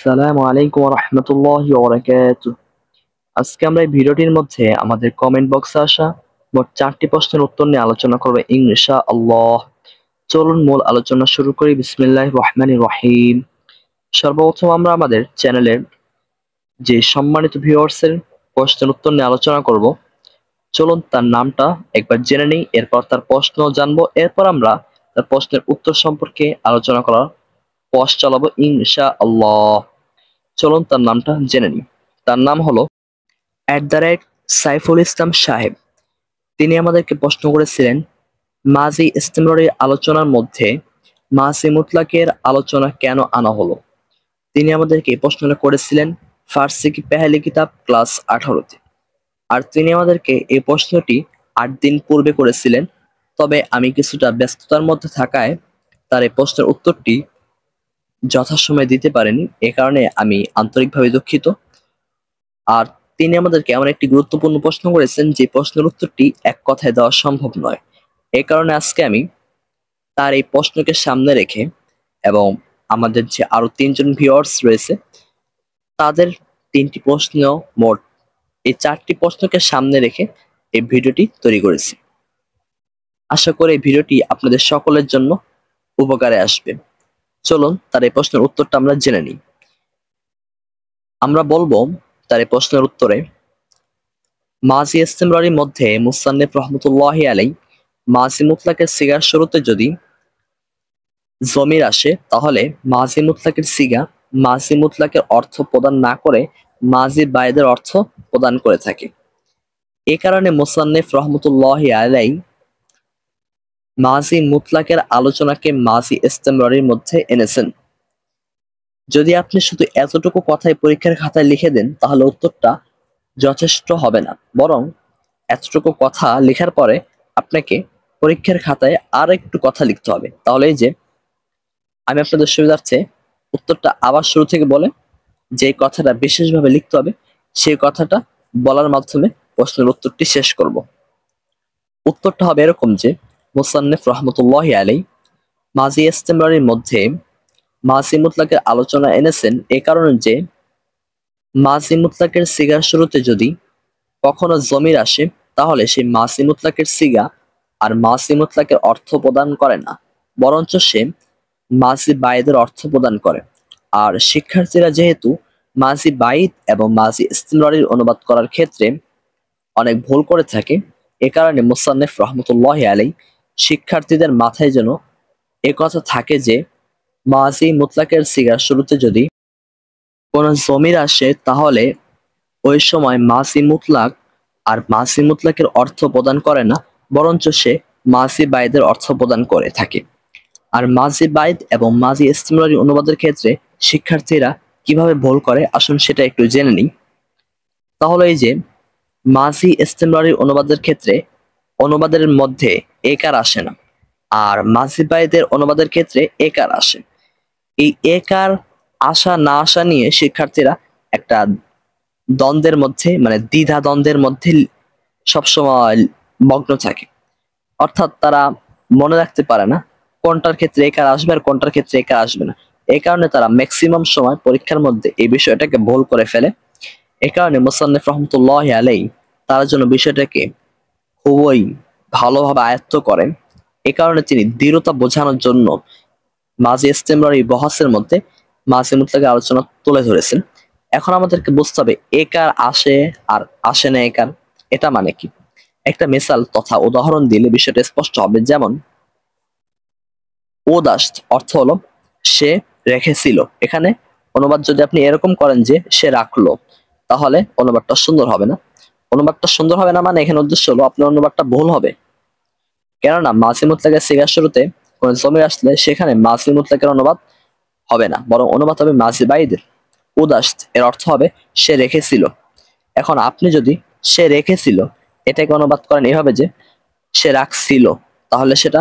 আসসালামু আলাইকুম ওয়া রাহমাতুল্লাহি ওয়া বারাকাতুহু। আজকে আমরা এই ভিডিওটির মধ্যে আমাদের কমেন্ট বক্সে আসা মোট 4টি প্রশ্নের উত্তর নিয়ে আলোচনা করব ইনশাআল্লাহ। চলুন মূল আলোচনা শুরু করি। বিসমিল্লাহির রহমানির রহিম। সর্বপ্রথম আমরা আমাদের চ্যানেলের যে সম্মানিত ভিউয়ার্সের প্রশ্নের উত্তর নিয়ে আলোচনা করব। চলুন তার নামটা একবার জেনে নিই, এরপর তার প্রশ্ন জানবো, এরপর আমরা তার প্রশ্নের উত্তর সম্পর্কে আলোচনা করার পথ চালাবো ইনশাআল্লাহ। চলুন তার নামটা জেনে নিই। তার নাম হলো সাইফুল ইসলাম সাহেব। তিনি আমাদেরকে প্রশ্ন করেছিলেন, মাজি ইস্তেমরারি আলোচনার মধ্যে মাজি মুতলাকের আলোচনা কেন আনা হলো। তিনি আমাদেরকে এই প্রশ্নটা করেছিলেন ফার্সি কি পেহেলি কিতাব ক্লাস 18-তে। আর তিনি আমাদেরকে এই প্রশ্নটি 8 দিন পূর্বে করেছিলেন, তবে আমি কিছুটা ব্যস্ততার মধ্যে থাকায় তার এই প্রশ্নের উত্তরটি যথাসময়ে দিতে পারেনি, এ কারণে আমি আন্তরিকভাবে দুঃখিত। আর তিনি আমাদেরকে এমন একটি গুরুত্বপূর্ণ প্রশ্ন করেছেন যে প্রশ্নের উত্তরটি এক কথায় দেওয়া সম্ভব নয়। এ কারণে আজকে আমি তার এই প্রশ্নকে সামনে রেখে এবং আমাদের যে আরো 3জন ভিউয়ার্স রয়েছে তাদের 3টি প্রশ্ন, মোট এই 4টি প্রশ্নকে সামনে রেখে এই ভিডিওটি তৈরি করেছি। আশা করি এই ভিডিওটি আপনাদের সকলের জন্য উপকারে আসবে। চলুন তার এই প্রশ্নের উত্তরটা আমরা জেনে নিই। আমরা বলবো তার এই প্রশ্নের উত্তরে, মাজি ইস্তেমরারির মধ্যে মুসান্নিফ রহমতুল্লাহি আলাই মাজি মুতলাকের সিগার শুরুতে যদি জমির আসে তাহলে মাজি মুতলাকের সিগা মাজি মুতলাকের অর্থ প্রদান না করে মাজি বায়েদের অর্থ প্রদান করে থাকে। এ কারণে মুসান্নিফ রহমতুল্লাহি আলাই মাজি মুতলাকের আলোচনাকে মাজি ইস্তেমরারির মধ্যে এনেছেন। যদি আপনি শুধু এতটুকু কথাই পরীক্ষার খাতায় লিখে দেন তাহলে উত্তরটা যথেষ্ট হবে না, বরং এতটুকু কথা লেখার পরে আপনাকে পরীক্ষার খাতায় আর একটু কথা লিখতে হবে। তাহলে এই যে আমি আপনাদের সুবিধার্থে উত্তরটা আবার শুরু থেকে বলে যে কথাটা বিশেষভাবে লিখতে হবে সেই কথাটা বলার মাধ্যমে প্রশ্নের উত্তরটি শেষ করব। উত্তরটা হবে এরকম যে মুসান্নিফ রহমতুল্লাহি আলাই মাজি ইস্তেমরারির মধ্যে মাজি মুতলাকের আলোচনা এনেছেন এ কারণে যে মাজি মুতলাকের সিগার শুরুতে যদি কখনো জমির আসে তাহলে সেই মাজি মুতলাকের সিগা আর মাজি মুতলাকের অর্থ প্রদান করে না, বরঞ্চ সে মাজি বায়েদের অর্থ প্রদান করে। আর শিক্ষার্থীরা যেহেতু মাজি বাইদ এবং মাজি ইস্তেমরারির অনুবাদ করার ক্ষেত্রে অনেক ভুল করে থাকে, এ কারণে মুসান্নিফ রহমতুল্লাহি আলাই শিক্ষার্থীদের মাথায় যেন এ কথা থাকে যে মাজি মুতলাকের সিগার শুরুতে যদি কোনো জমির আসে তাহলে ওই সময় মাজি মুতলাক আর মাজি মুতলাকের অর্থ প্রদান করে না, বরঞ্চ সে মাজি বাইদের অর্থ প্রদান করে থাকে। আর মাজি বাইদ এবং মাজি ইস্তেমরারি অনুবাদের ক্ষেত্রে শিক্ষার্থীরা কিভাবে ভুল করে আসুন সেটা একটু জেনে নিই। তাহলে এই যে মাজি ইস্তেমরারি অনুবাদের ক্ষেত্রে অনুবাদের মধ্যে একার আসে না, আর মাজি বাইদের অনুবাদের ক্ষেত্রে একার আসে। এই একার আসা না আসা নিয়ে শিক্ষার্থীরা একটা দ্বন্দ্বের মধ্যে, মানে দ্বিধা দ্বন্দ্বের মধ্যে সবসময় মগ্ন থাকে। অর্থাৎ তারা মনে রাখতে পারে না কোনটার ক্ষেত্রে একার আসবে আর কোনটার ক্ষেত্রে একার আসবে না। এই কারণে তারা ম্যাক্সিমাম সময় পরীক্ষার মধ্যে এই বিষয়টাকে ভুল করে ফেলে। এ কারণে মুসান্নিফ রহমতুল্লাহি আলাই তার জন্য বিষয়টাকে খুবই ভালোভাবে আয়ত্ত করেন। এ কারণে তিনি দৃঢ়তা বোঝানোর জন্য মাজি ইস্তেমরারি বহাসের মধ্যে মাজি মুতলাকের আলোচনা তুলে ধরেছেন। এখন আমাদেরকে বুঝতে হবে একার আসে আর আসে না একার এটা মানে কি। একটা মিসাল তথা উদাহরণ দিলে বিষয়টা স্পষ্ট হবে। যেমন ওদাস্ত অর্থ হলো সে রেখেছিল, এখানে অনুবাদ যদি আপনি এরকম করেন যে সে রাখলো তাহলে অনুবাদটা সুন্দর হবে না। অনুবাদটা সুন্দর হবে না মানে এখানে উদ্দেশ্য হলো আপনার অনুবাদটা ভুল হবে। কেননা মাজি মুতলাকের সিগার শুরুতে কোন জমির আসলে সেখানে মাজি মুতলাকের অনুবাদ হবে না, বরং অনুবাদ হবে মাজি বাইদের। উদাস্ত এর অর্থ হবে সে রেখেছিল। এখন আপনি যদি সে রেখেছিল এটাকে অনুবাদ করেন এভাবে যে সে রাখছিল, তাহলে সেটা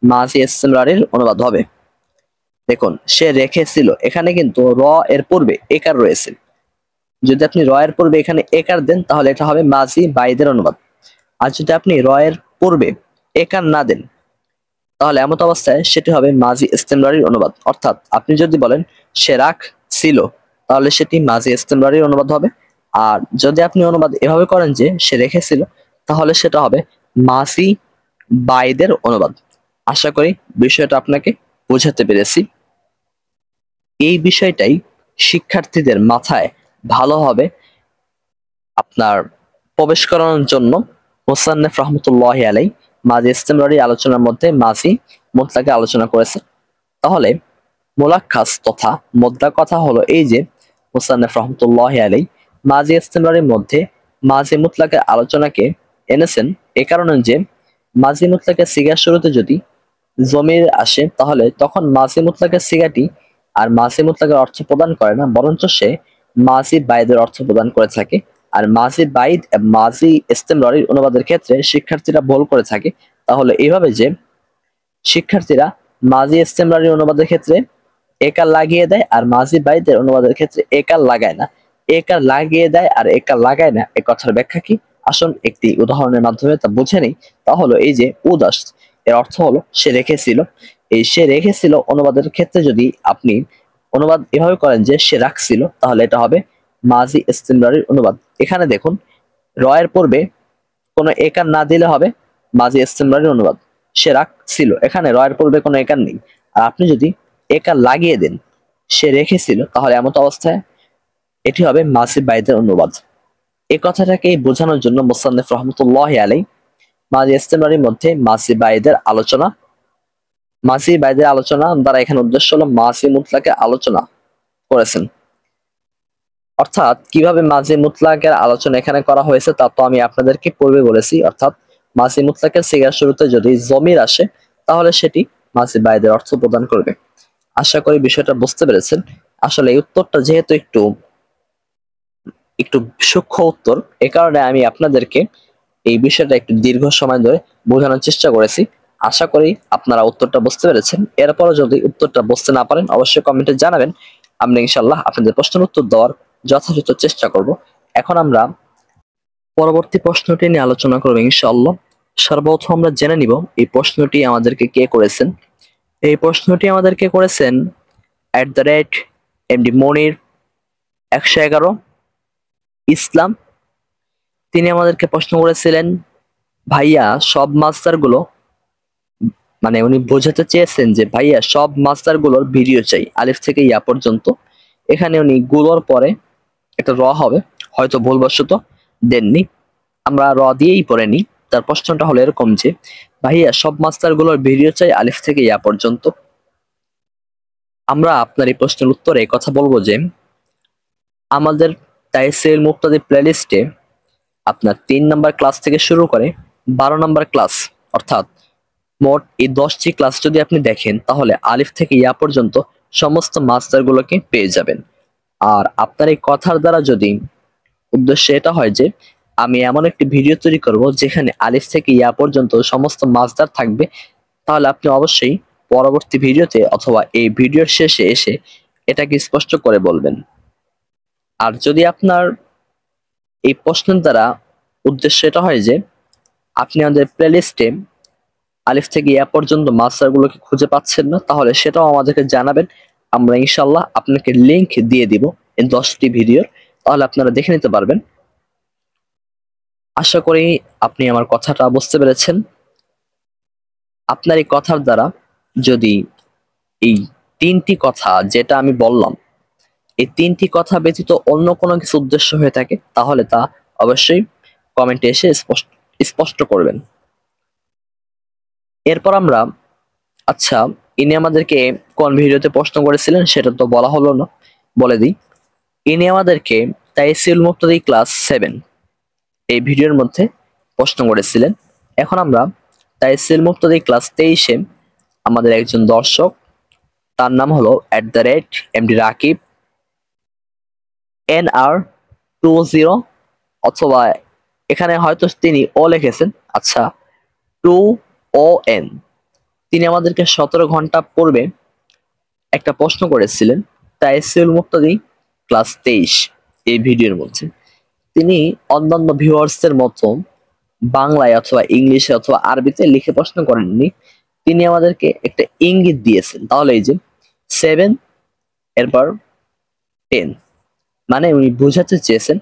মাজি ইস্তেমরারির অনুবাদ হবে। দেখুন সে রেখেছিল, এখানে কিন্তু র এর পূর্বে একার রয়েছে। যদি আপনি র এর পূর্বে এখানে একার দেন তাহলে এটা হবে মাজি বাইদের অনুবাদ। আর যদি আপনি র এর পূর্বে একার না দেন তাহলে এমত অবস্থায় সেটি হবে মাজি ইস্তেমরারির অনুবাদ। অর্থাৎ আপনি যদি বলেন সে রাখছিল তাহলে সেটি মাজি ইস্তেমরারির অনুবাদ হবে। আর যদি আপনি অনুবাদ এভাবে করেন যে সে রেখেছিল, তাহলে সেটা হবে মাজি বাইদের অনুবাদ। আশা করি বিষয়টা আপনাকে বোঝাতে পেরেছি। এই বিষয়টাই শিক্ষার্থীদের মাথায় ভালোভাবে আপনার প্রবেশ করানোর জন্য মুসান্নেফ রহমতুল্লাহি আলাই মাজি ইস্তেমরারি আলোচনার মধ্যে মাজি মুতলাকে আলোচনা করেছে। তাহলে মোলাক্কাস তথা মোদ্দা কথা হলো এই যে মুসান্নেফ রহমতুল্লাহি আলাই মাজি ইস্তেমরারির মধ্যে মাজি মুতলাকের আলোচনাকে এনেছেন এ কারণে যে মাজি মুতলাকের সিগার শুরুতে যদি জমির আসে, তাহলে তখন মাজি মুতলাকের সিগাটি আর মাজি মুতলাকের অর্থ প্রদান করে না, বরঞ্চ সে মাজি বাইদের অর্থ প্রদান করে থাকে। আর মাজি বাইদ মাজি ইস্তেমরারির অনুবাদের ক্ষেত্রে শিক্ষার্থীরা ভুল করে থাকে। তাহলে এইভাবে যে শিক্ষার্থীরা মাজি ইস্তেমরারির অনুবাদের ক্ষেত্রে একার লাগিয়ে দেয় আর মাজি বাইদের অনুবাদের ক্ষেত্রে একার লাগায় না। একার লাগিয়ে দেয় আর একার লাগায় না, এ কথার ব্যাখ্যা কি? আসুন একটি উদাহরণের মাধ্যমে তা বুঝে নেই। তাহলে এই যে উদাস, এর অর্থ হলো সে রেখেছিল। এই সে রেখেছিল অনুবাদের ক্ষেত্রে যদি আপনি অনুবাদ এভাবে করেন যে সে রাখছিল, তাহলে এটা হবে মাজি ইস্তেমরারির অনুবাদ। এখানে দেখুন, রয়ের পূর্বে কোনো একার না দিলে হবে মাজি ইস্তেমরারির অনুবাদ। সে রাখছিল, এখানে রয়ের পূর্বে কোনো একার নেই। আর আপনি যদি একার লাগিয়ে দেন সে রেখেছিল, তাহলে এমন অবস্থায় এটি হবে মাজি বাইদের অনুবাদ। এই কথাটাকে বোঝানোর জন্য মুসান্নেফ রহমতুল্লাহি আলাই মাজি ইস্তেমরারির মধ্যে মাজি বাইদের আলোচনা দ্বারা এখানে উদ্দেশ্য হলো মাজি মুতলাকের আলোচনা করেছেন। অর্থাৎ কিভাবে মাজি মুতলাকের আলোচনা এখানে করা হয়েছে তা তো আমি আপনাদেরকে পূর্বে বলেছি। অর্থাৎ মাজি মুতলাকের সিগার শুরুতে যদি জমির আসে, তাহলে সেটি মাজি বাইদের অর্থ প্রদান করবে। আশা করি বিষয়টা বুঝতে পেরেছেন। আসলে এই উত্তরটা যেহেতু একটু একটু সূক্ষ্ম উত্তর, এ কারণে আমি আপনাদেরকে এই বিষয়টা একটু দীর্ঘ সময় ধরে বোঝানোর চেষ্টা করেছি। আশা করি আপনারা উত্তরটা বুঝতে পেরেছেন। এরপরও যদি উত্তরটা বুঝতে না পারেন, অবশ্যই কমেন্টে জানাবেন। আমরা ইনশাআল্লাহ আপনাদের প্রশ্নের উত্তর দেওয়ার যথাযথ চেষ্টা করব। এখন আমরা পরবর্তী প্রশ্নটি নিয়ে আলোচনা করব ইনশাআল্লাহ। সর্বপ্রথম আমরা জেনে নিব এই প্রশ্নটি আমাদেরকে কে করেছেন। এই প্রশ্নটি আমাদেরকে করেছেন @MD মনির 111 ইসলাম। তিনি আমাদেরকে প্রশ্ন করেছিলেন, ভাইয়া সব মাস্টারগুলো, মানে উনি বোঝাতে চেয়েছেন যে ভাইয়া সব মাস্টারগুলোর ভিডিও চাই আলিফ থেকে ইয়া পর্যন্ত। এখানে উনি গুলোর পরে একটা র হবে, হয়তো ভুলবশত দেননি, আমরা র দিয়েই পড়ে নিই। তার প্রশ্নটা হলো এরকম যে ভাইয়া সব মাস্টারগুলোর ভিডিও চাই আলিফ থেকে ইয়া পর্যন্ত। আমরা আপনার এই প্রশ্নের উত্তরে কথা বলবো যে আমাদের তাইসির মুক্তাদি প্লেলিস্টে আপনার 3 নাম্বার ক্লাস থেকে শুরু করে 12 নাম্বার ক্লাস, অর্থাৎ মোট এই 10টি ক্লাস যদি আপনি দেখেন, তাহলে আলিফ থেকে ইয়া পর্যন্ত সমস্ত মাস্টারগুলোকে পেয়ে যাবেন। আর আপনার এই কথার দ্বারা যদি উদ্দেশ্য এটা হয় যে আমি এমন একটি ভিডিও তৈরি করব যেখানে আলিফ থেকে ইয়া পর্যন্ত সমস্ত মাস্টার থাকবে, তাহলে আপনি অবশ্যই পরবর্তী ভিডিওতে অথবা এই ভিডিওর শেষে এসে এটাকে স্পষ্ট করে বলবেন। আর যদি আপনার এই প্রশ্নের দ্বারা উদ্দেশ্য এটা হয় যে আপনি আমাদের প্লেলিস্টে আলিফ থেকে ইয়া পর্যন্ত মাস্টারগুলোকে খুঁজে পাচ্ছেন না, তাহলে সেটাও আমাদেরকে জানাবেন। আমরা ইনশাআল্লাহ আপনাকে লিংক দিয়ে দিব এই 10টি ভিডিওর, তাহলে আপনারা দেখে নিতে পারবেন। আশা করি আপনি আমার কথাটা বুঝতে পেরেছেন। আপনার এই কথার দ্বারা যদি এই 3টি কথা যেটা আমি বললাম, এই 3টি কথা ব্যতীত অন্য কোনো কিছু উদ্দেশ্য হয়ে থাকে, তাহলে তা অবশ্যই কমেন্টে এসে স্পষ্ট করবেন। এরপর আমরা, আচ্ছা, ইনি আমাদেরকে কোন ভিডিওতে প্রশ্ন করেছিলেন সেটা তো বলা হলো না, বলে দিই। ইনি আমাদেরকে তাইসিরুল মুক্তাদি ক্লাস 7 এই ভিডিওর মধ্যে প্রশ্ন করেছিলেন। এখন আমরা তাইসিরুল মুক্তাদি ক্লাস 23-এ আমাদের একজন দর্শক, তার নাম হলো @MD রাকিব NR20, অথবা এখানে হয়তো তিনি ও লিখেছেন, আচ্ছা 2ON। তিনি আমাদেরকে 17 ঘন্টা পূর্বে একটা প্রশ্ন করেছিলেন তাইসিরুল মুক্তাদি ক্লাস 23 এই ভিডিওর মধ্যে। তিনি অন্যান্য ভিউয়ার্সদের মতো বাংলায় অথবা ইংলিশে অথবা আরবিতে লিখে প্রশ্ন করেননি, তিনি আমাদেরকে একটা ইঙ্গিত দিয়েছেন। তাহলে এই যে 7 এরপর 10, মানে উনি বোঝাতে চেয়েছেন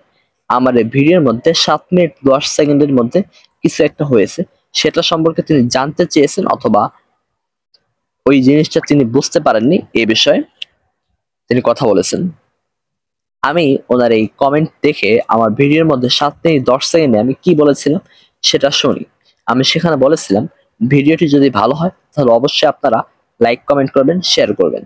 আমার এই ভিডিওর মধ্যে 7 মিনিট 10 সেকেন্ডের মধ্যে কিছু একটা হয়েছে, সেটা সম্পর্কে তিনি জানতে চেয়েছেন, অথবা ওই জিনিসটা তিনি বুঝতে পারেননি, এই বিষয়ে তিনি কথা বলেছেন। আমি ওনার এই কমেন্ট দেখে আমার ভিডিওর মধ্যে 7 মিনিট 10 সেকেন্ডে আমি কি বলেছিলাম সেটা শুনি। আমি সেখানে বলেছিলাম ভিডিওটি যদি ভালো হয় তাহলে অবশ্যই আপনারা লাইক কমেন্ট করবেন, শেয়ার করবেন।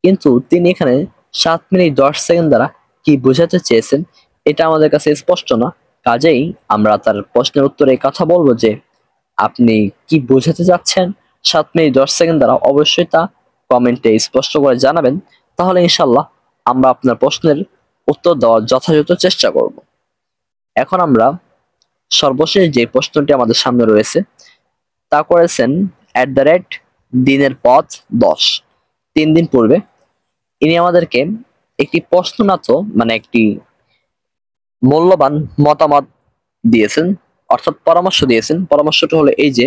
কিন্তু তিনি এখানে 7 মিনিট 10 সেকেন্ড দ্বারা কি বোঝাতে চেয়েছেন এটা আমাদের কাছে স্পষ্ট না। কাজেই আমরা তার প্রশ্নের উত্তরে এই কথা বলবো যে আপনি কি বোঝাতে চাচ্ছেন 7 মিনিট 10 সেকেন্ড দ্বারা, অবশ্যই তা কমেন্টে স্পষ্ট করে জানাবেন। তাহলে ইনশাল্লাহ আমরা আপনার প্রশ্নের উত্তর দেওয়ার যথাযথ চেষ্টা করব। এখন আমরা সর্বশেষ যে প্রশ্নটি আমাদের সামনে রয়েছে তা করেছেন দিনের পথ 10, 3 দিন পূর্বে। ইনি আমাদেরকে একটি প্রশ্ন না তো মানে একটি মূল্যবান মতামত দিয়েছেন, অর্থাৎ পরামর্শ দিয়েছেন। পরামর্শটা হলো এই যে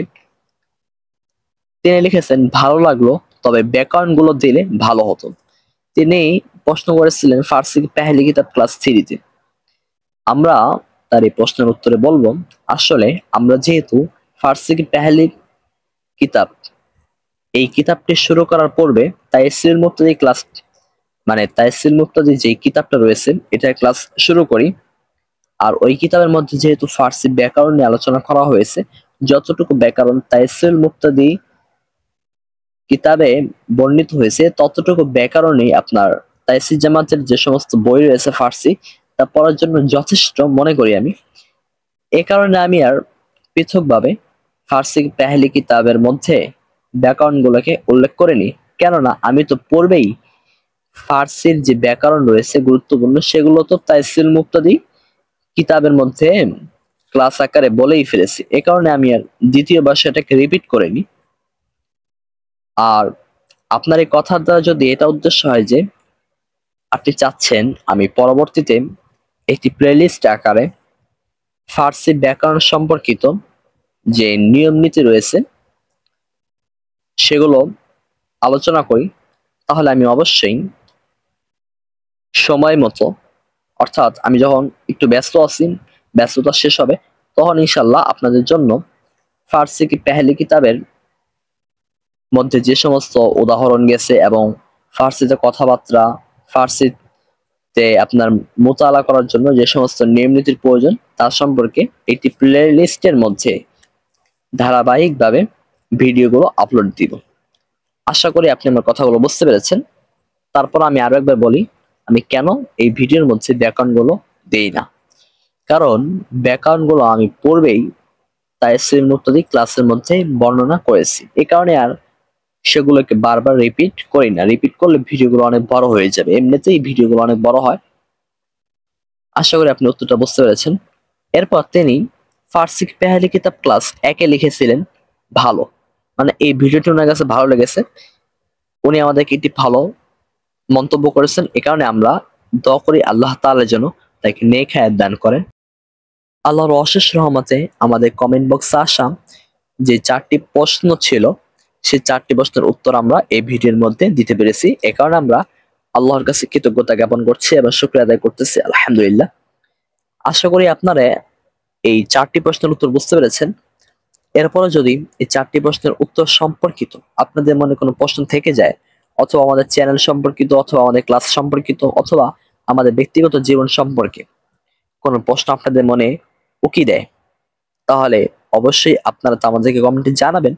তিনি লিখেছেন ভালো লাগলো, তবে ব্যাকরণ গুলো দিলে ভালো হতো। তিনি প্রশ্ন করেছিলেন ফার্সি কি পেহলি কিতাব ক্লাস 3-তে। আমরা তার এই প্রশ্নের উত্তরে বলবো আসলে আমরা যেহেতু ফার্সি কি পেহলি কিতাব এই কিতাবটি শুরু করার পূর্বে তাইসির মুক্তাদি ক্লাস মানে তাইসির মুক্তাদি যে কিতাবটা রয়েছে এটার ক্লাস শুরু করি। আর ওই কিতাবের মধ্যে যেহেতু ফার্সি ব্যাকরণ নিয়ে আলোচনা করা হয়েছে, যতটুকু ব্যাকরণ তাইসির মুক্তাদি কিতাবে বর্ণিত হয়েছে ততটুকু ব্যাকরণই আপনার তাইসির জামাতের যে সমস্ত বই রয়েছে ফার্সি তা পড়ার জন্য যথেষ্ট মনে করি আমি। এ কারণে আমি আর পৃথকভাবে ফার্সি পেহলি কিতাবের মধ্যে ব্যাকরণগুলোকে উল্লেখ করিনি, কেননা আমি তো পূর্বেই ফার্সির যে ব্যাকরণ রয়েছে গুরুত্বপূর্ণ সেগুলো তো তাইসির মুক্তাদি কিতাবের মধ্যে ক্লাস আকারে বলেই ফেলেছি। এ কারণে আমি আর দ্বিতীয়বার সেটাকে রিপিট করিনি। আর আপনার এই কথার দ্বারা যদি এটা উদ্দেশ্য হয় যে আপনি চাচ্ছেন আমি পরবর্তীতে একটি প্লেলিস্ট আকারে ফার্সি ব্যাকরণ সম্পর্কিত যে নিয়ম নীতি রয়েছে সেগুলো আলোচনা করি, তাহলে আমি অবশ্যই সময় মতো, অর্থাৎ আমি যখন একটু ব্যস্ত আছি, ব্যস্ততা শেষ হবে, তখন ইনশাল্লাহ আপনাদের জন্য ফার্সি কি পেহলি কিতাবের মধ্যে যে সমস্ত উদাহরণ গেছে এবং ফার্সিতে কথাবার্তা, ফার্সিতে আপনার মোতালা করার জন্য যে সমস্ত নিয়ম নীতির প্রয়োজন তার সম্পর্কে একটি প্লে লিস্টের মধ্যে ধারাবাহিকভাবে ভিডিওগুলো আপলোড দিব। আশা করি আপনি আমার কথাগুলো বুঝতে পেরেছেন। তারপর আমি আরো একবার বলি আমি কেন এই ভিডিওর মধ্যে ব্যাকরণগুলো দেই না। কারণ ব্যাকরণগুলো আমি পূর্বেই তাইসির মুক্তাদি ক্লাসের মধ্যে বর্ণনা করেছি, এই কারণে আর সেগুলোকে বারবার রিপিট করি না। রিপিট করলে ভিডিওগুলো অনেক বড় হয়ে যাবে, এমনিতেই ভিডিওগুলো অনেক বড় হয়। আশা করি আপনি উত্তরটা বুঝতে পেরেছেন। এরপর তিনি ফার্সি পেহলি কিতাব ক্লাস 1-এ লিখেছিলেন ভালো, মানে এই ভিডিওটি ওনার কাছে ভালো লেগেছে, উনি আমাদেরকে একটি ভালো মন্তব্য করেছেন। এ কারণে আমরা দোয়া করি আল্লাহ তাআলা যেন তাকে নেক হায়াত দান করেন। আল্লাহর অশেষ রহমতে আমাদের কমেন্ট বক্সে আসা যে 4টি প্রশ্ন ছিল সেই 4টি প্রশ্নের উত্তর আমরা এই ভিডিওর মধ্যে দিতে পেরেছি। এ কারণে আমরা আল্লাহর কাছে কৃতজ্ঞতা জ্ঞাপন করছি এবং শুকরিয়া আদায় করতেছি, আলহামদুলিল্লাহ। আশা করি আপনারা এই 4টি প্রশ্নের উত্তর বুঝতে পেরেছেন। এরপরে যদি এই 4টি প্রশ্নের উত্তর সম্পর্কিত আপনাদের মনে কোনো প্রশ্ন থেকে যায়, অথবা আমাদের চ্যানেল সম্পর্কিত, অথবা আমাদের ক্লাস সম্পর্কিত, অথবা আমাদের ব্যক্তিগত জীবন সম্পর্কে কোনো প্রশ্ন আপনাদের মনে উকি দেয়, তাহলে অবশ্যই আপনারা তা আমাদেরকে কমেন্টে জানাবেন।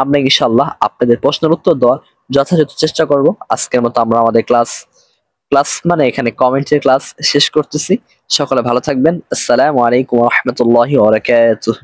আমরা ইনশাআল্লাহ আপনাদের প্রশ্নের উত্তর দেওয়ার যথাযথ চেষ্টা করব। আজকের মতো আমরা আমাদের ক্লাস মানে এখানে কমেন্টের ক্লাস শেষ করতেছি। সকলে ভালো থাকবেন। আসসালামু আলাইকুম ওয়া রাহমাতুল্লাহি ওয়া বারাকাতুহু।